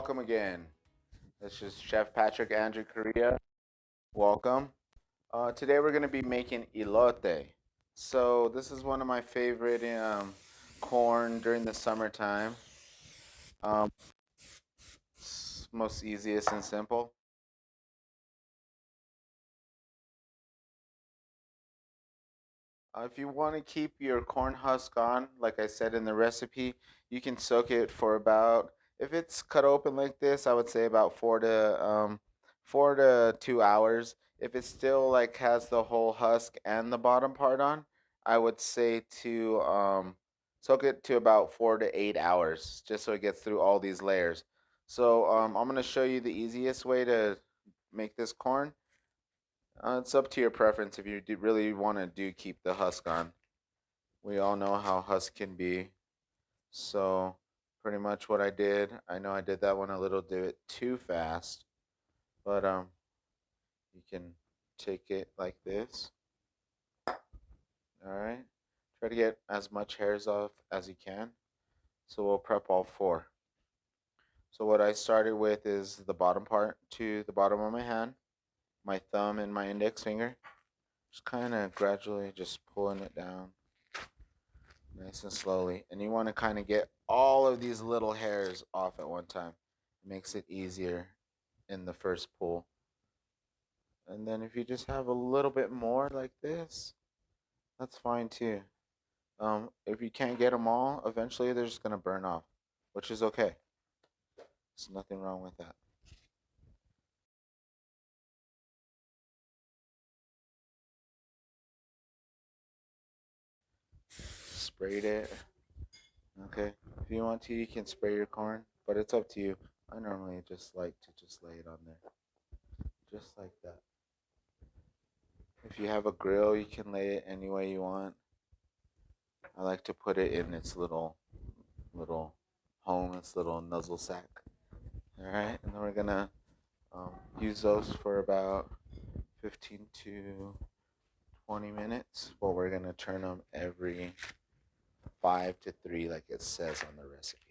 welcome again. This is Chef Patrick Andrew Correa. Welcome. Today we're going to be making elote. So this is one of my favorite corn during the summertime. Um, it's most easiest and simple. If you want to keep your corn husk on, like I said in the recipe, you can soak it for about, if it's cut open like this, I would say about 4 to 2 hours. If it still like has the whole husk and the bottom part on, I would say to soak it to about 4 to 8 hours, just so it gets through all these layers. So I'm gonna show you the easiest way to make this corn. It's up to your preference if you really want to do keep the husk on. We all know how husk can be. So pretty much what I did, I know I did that one a little bit too fast, but you can take it like this. All right. Try to get as much hairs off as you can. So we'll prep all four. So what I started with is the bottom part to the bottom of my hand, my thumb and my index finger. Just kind of gradually just pulling it down nice and slowly. And you want to kind of get all of these little hairs off at one time. It makes it easier in the first pull. And then if you just have a little bit more like this, that's fine too. If you can't get them all, eventually they're just going to burn off, which is okay. There's nothing wrong with that. Sprayed it. Okay. If you want to, you can spray your corn, but it's up to you. I normally just like to just lay it on there. Just like that. If you have a grill, you can lay it any way you want. I like to put it in its little home, its little nuzzle sack. All right, and then we're gonna use those for about 15 to 20 minutes. Well, we're gonna turn them every 5 to 3, like it says on the recipe.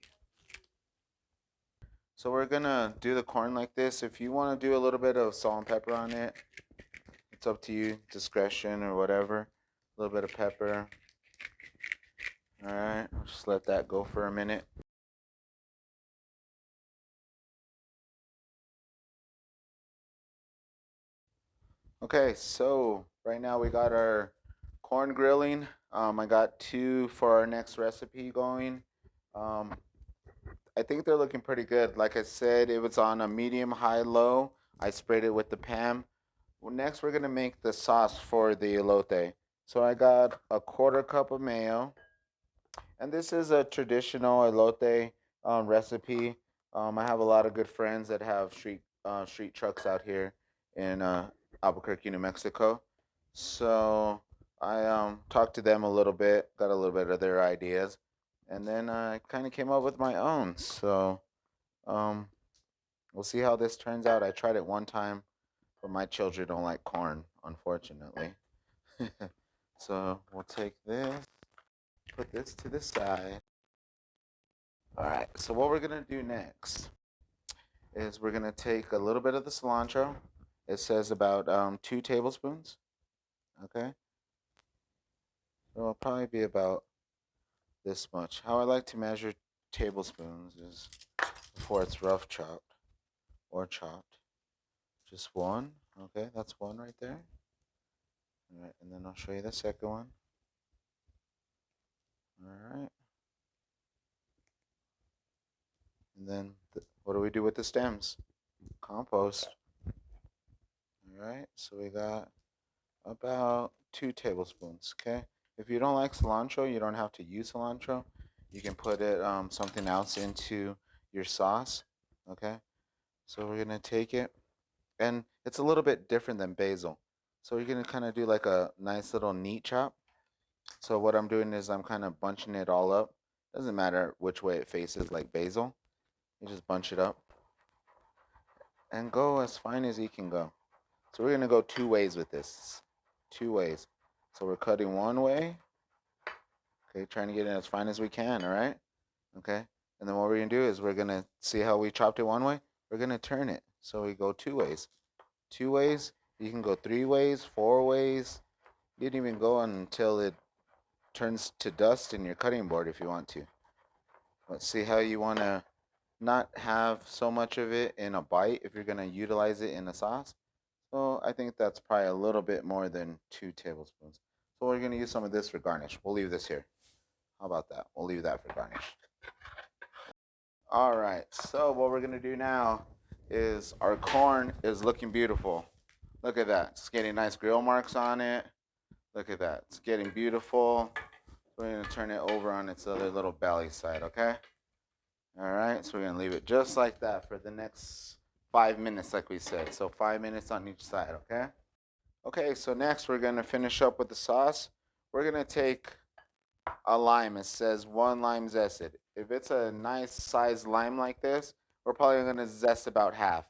So we're gonna do the corn like this. If you want to do a little bit of salt and pepper on it, it's up to you, discretion or whatever. A little bit of pepper. All right, just let that go for a minute. Okay, so right now we got our corn grilling. I got two for our next recipe going. Um, I think they're looking pretty good. Like I said, it was on a medium, high, low. I sprayed it with the Pam. Well, next, we're gonna make the sauce for the elote. So I got a quarter cup of mayo, and this is a traditional elote recipe. I have a lot of good friends that have street trucks out here in Albuquerque, New Mexico. So I talked to them a little bit, got a little bit of their ideas, and then I kind of came up with my own. So um, we'll see how this turns out. I tried it one time, but my children don't like corn, unfortunately. So we'll take this, put this to the side. All right, so what we're gonna do next is we're gonna take a little bit of the cilantro. It says about 2 tablespoons. Okay, so it'll probably be about this much. How I like to measure tablespoons is before it's rough chopped or chopped. Just one. Okay, that's one right there. All right, and then I'll show you the second one. All right. And then what do we do with the stems? Compost. All right, so we got about 2 tablespoons. Okay, if you don't like cilantro, you don't have to use cilantro. You can put it something else into your sauce. Okay, so we're gonna take it, and it's a little bit different than basil. So we're gonna kind of do like a nice little neat chop. So what I'm doing is I'm kind of bunching it all up. Doesn't matter which way it faces, like basil. You just bunch it up and go as fine as you can go. So we're gonna go 2 ways with this. 2 ways. So we're cutting one way. Okay, trying to get it as fine as we can, all right? Okay. And then what we're gonna do is we're gonna see how we chopped it one way. We're gonna turn it. So we go two ways. Two ways. You can go three ways, four ways. You didn't even go until it turns to dust in your cutting board if you want to. Let's see how you wanna not have so much of it in a bite if you're gonna utilize it in a sauce. So I think that's probably a little bit more than 2 tablespoons. So we're gonna use some of this for garnish. We'll leave this here. How about that? We'll leave that for garnish. All right, so what we're gonna do now is our corn is looking beautiful. Look at that, it's getting nice grill marks on it. Look at that, it's getting beautiful. We're gonna turn it over on its other little belly side, okay? All right, so we're gonna leave it just like that for the next 5 minutes, like we said. So 5 minutes on each side, okay? Okay, so next we're gonna finish up with the sauce. We're gonna take a lime. It says 1 lime zested. If it's a nice sized lime like this, we're probably gonna zest about half.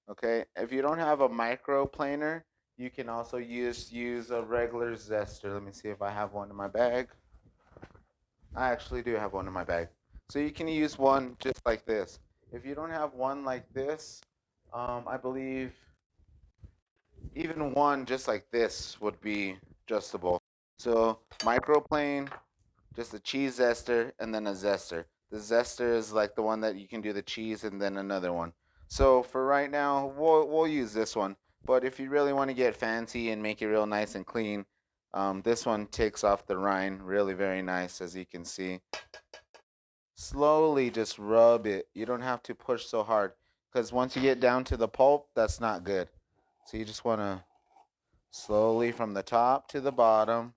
Okay, if you don't have a micro planer, you can also use a regular zester. Let me see if I have one in my bag. I actually do have one in my bag. So you can use one just like this. If you don't have one like this, I believe even one just like this would be adjustable. So microplane, just a cheese zester, and then a zester. The zester is like the one that you can do the cheese and then another one. So for right now, we'll use this one. But if you really want to get fancy and make it real nice and clean, this one takes off the rind really very nice, as you can see. Slowly just rub it. You don't have to push so hard because once you get down to the pulp, that's not good. So you just want to slowly from the top to the bottom,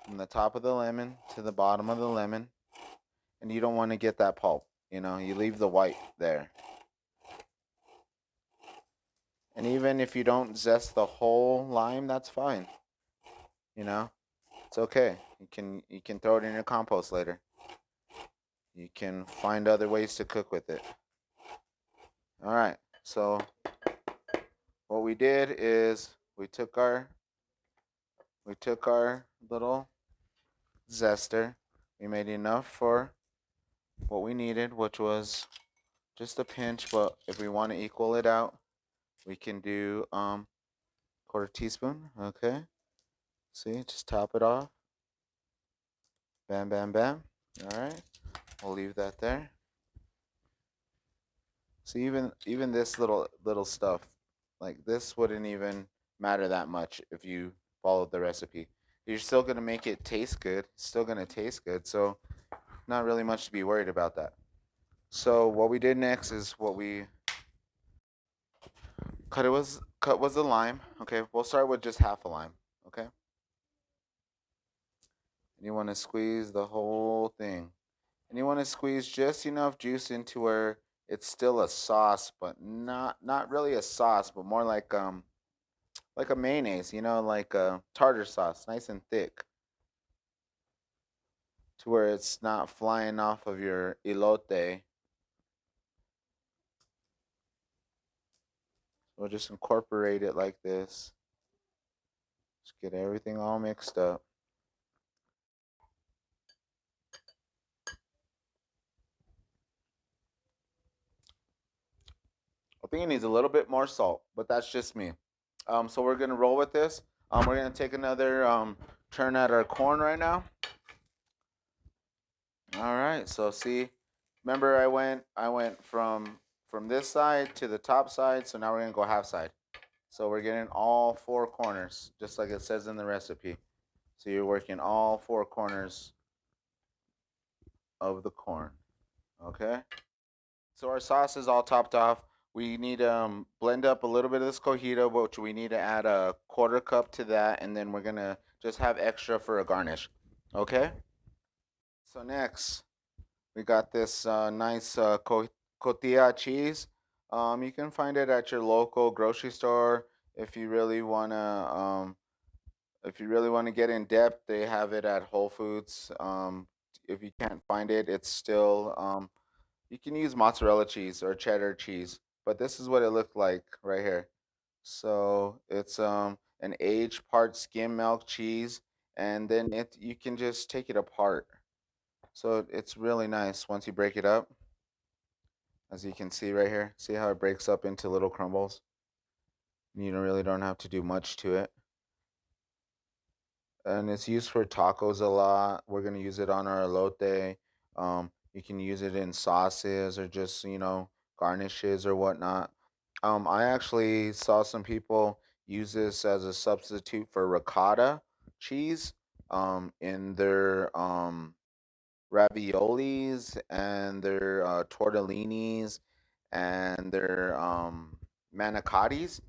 from the top of the lemon to the bottom of the lemon. And you don't want to get that pulp. You leave the white there. And even if you don't zest the whole lime, that's fine. You know, it's okay. You can throw it in your compost later. You can find other ways to cook with it. All right. So what we did is we took our little zester. We made enough for what we needed, which was just a pinch. But if we want to equal it out, we can do quarter teaspoon. Okay. See, just top it off. Bam, bam, bam. All right. We'll leave that there. See, even this little stuff, like this, wouldn't even matter that much if you followed the recipe. You're still gonna make it taste good. It's still gonna taste good. So not really much to be worried about that. So what we did next is what we cut was the lime. Okay, we'll start with just half a lime. Okay, and you want to squeeze the whole thing, and you want to squeeze just enough juice into where it's still a sauce, but not really a sauce, but more like a mayonnaise. Like a tartar sauce, nice and thick, to where it's not flying off of your elote. We'll just incorporate it like this. Just get everything all mixed up. I think it needs a little bit more salt, but that's just me. So we're gonna roll with this. We're gonna take another turn at our corn right now. All right. So see, remember I went from this side to the top side. So now we're gonna go half side. So we're getting all four corners, just like it says in the recipe. So you're working all four corners of the corn. Okay. So our sauce is all topped off. We need to blend up a little bit of this cojito, which we need to add a quarter cup to that, and then we're gonna just have extra for a garnish. Okay. So next, we got this nice cotija cheese. You can find it at your local grocery store. If you really wanna get in depth, they have it at Whole Foods. If you can't find it, it's still you can use mozzarella cheese or cheddar cheese, but this is what it looked like right here. So it's an aged part skim milk cheese, and then you can just take it apart. So it's really nice once you break it up, as you can see right here. See how it breaks up into little crumbles? You really don't have to do much to it. And it's used for tacos a lot. We're gonna use it on our elote. You can use it in sauces or just garnishes or whatnot. I actually saw some people use this as a substitute for ricotta cheese in their raviolis and their tortellinis and their manicottis,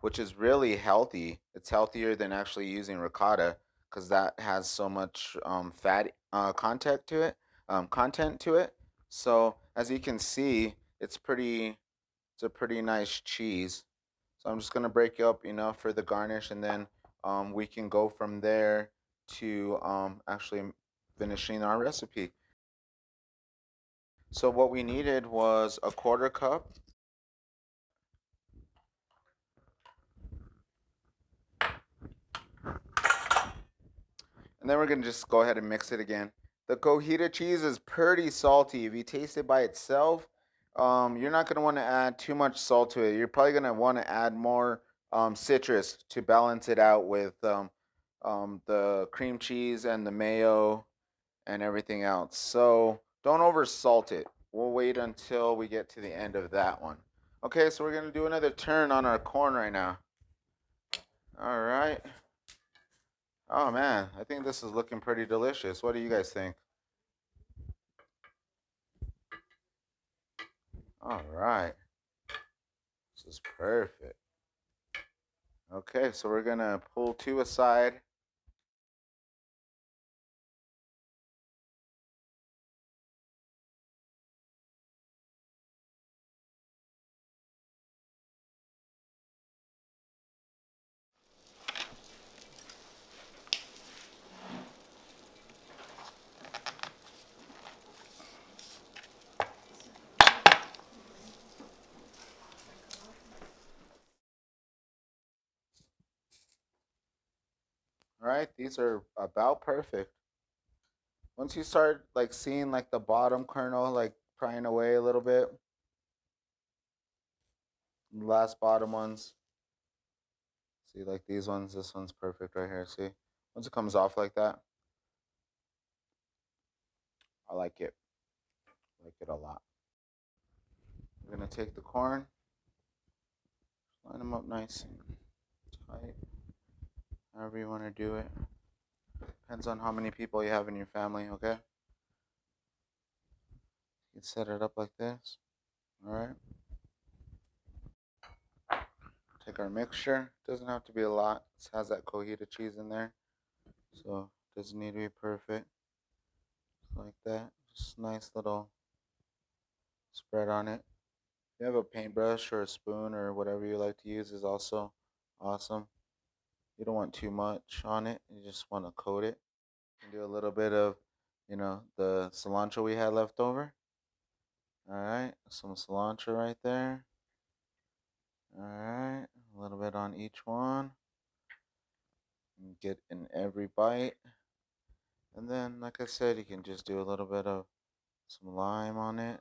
which is really healthy. It's healthier than actually using ricotta because that has so much fat content to it. So as you can see, it's a pretty nice cheese. So I'm just gonna break it up enough for the garnish, and then we can go from there to actually finishing our recipe. So what we needed was a quarter cup. And then we're gonna just go ahead and mix it again. The cojita cheese is pretty salty. If you taste it by itself, you're not gonna want to add too much salt to it. You're probably gonna want to add more citrus to balance it out with the cream cheese and the mayo and everything else. So don't over salt it. We'll wait until we get to the end of that one. Okay, so we're gonna do another turn on our corn right now. All right. Oh man, I think this is looking pretty delicious. What do you guys think? All right. This is perfect. Okay, so we're gonna pull two aside. All right, these are about perfect. Once you start like seeing like the bottom kernel like prying away a little bit, the last bottom ones. See like these ones, this one's perfect right here. See? Once it comes off like that, I like it. I like it a lot. We're gonna take the corn, line them up nice and tight. However you want to do it. Depends on how many people you have in your family, okay? You can set it up like this. Alright. Take our mixture. Doesn't have to be a lot. It has that cojita cheese in there. So it doesn't need to be perfect. Like that. Just nice little spread on it. If you have a paintbrush or a spoon or whatever you like to use is also awesome. You don't want too much on it. You just want to coat it. And do a little bit of, the cilantro we had left over. Alright. Some cilantro right there. Alright. A little bit on each one. Get in every bite. And then, like I said, you can just do a little bit of some lime on it.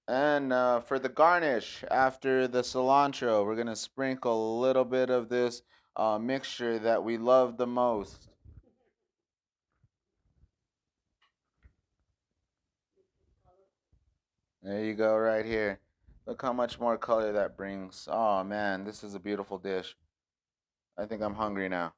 And for the garnish, after the cilantro, we're going to sprinkle a little bit of this mixture that we love the most. There you go, right here. Look how much more color that brings. Oh man, this is a beautiful dish. I think I'm hungry now.